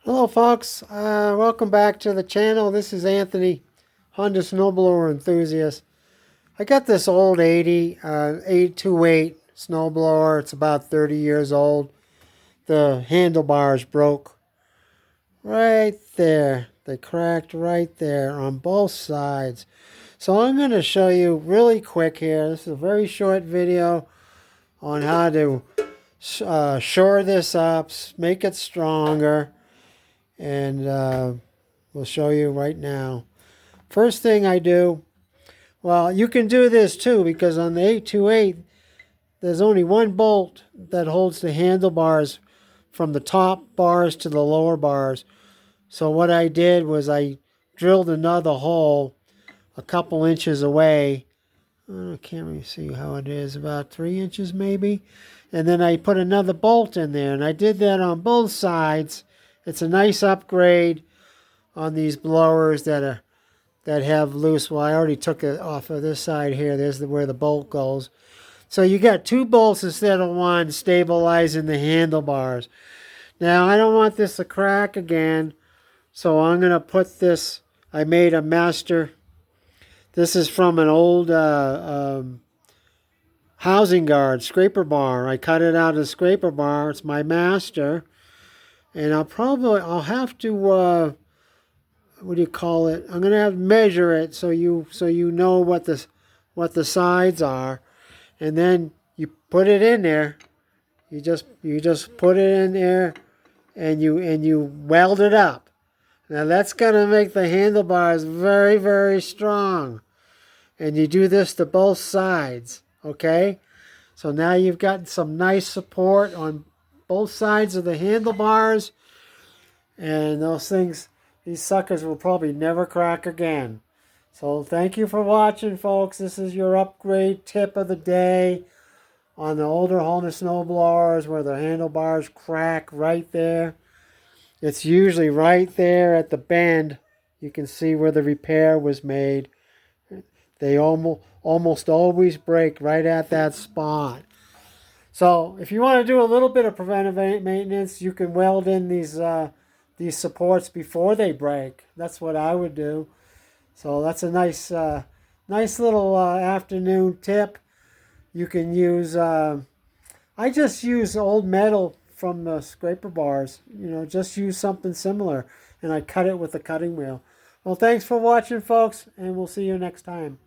Hello folks, welcome back to the channel. This is Anthony, Honda Snowblower enthusiast. I got this old 828 snowblower. It's about 30 years old. The handlebars broke right there. They cracked right there on both sides. So I'm going to show you really quick here. This is a very short video on how to shore this up, make it stronger, and we'll show you right now. First thing I do, well, you can do this too, because on the 828, there's only one bolt that holds the handlebars from the top bars to the lower bars. So what I did was I drilled another hole a couple inches away. I can't really see how it is, about 3 inches maybe. And then I put another bolt in there, and I did that on both sides. It's a nice upgrade on these blowers that have loose. Well, I already took it off of this side here. There's where the bolt goes. So you got two bolts instead of one, stabilizing the handlebars. Now I don't want this to crack again, so I'm going to put this. I made a master. This is from an old housing guard scraper bar. I cut it out of the scraper bar. It's my master, and I'll have to what do you call it? I'm gonna have to measure it so you know what the sides are, and then you put it in there. You just put it in there, and you weld it up. Now that's gonna make the handlebars very, very strong, and you do this to both sides. Okay, so now you've got some nice support on both sides of the handlebars, and these suckers will probably never crack again. So thank you for watching, folks. This is your upgrade tip of the day on the older Honda snowblowers where the handlebars crack right there. It's usually right there at the bend. You can see where the repair was made. They almost always break right at that spot. So if you want to do a little bit of preventive maintenance, you can weld in these supports before they break. That's what I would do. So that's a nice little afternoon tip. You can use, I just use old metal from the scraper bars. Just use something similar. And I cut it with a cutting wheel. Well, thanks for watching, folks, and we'll see you next time.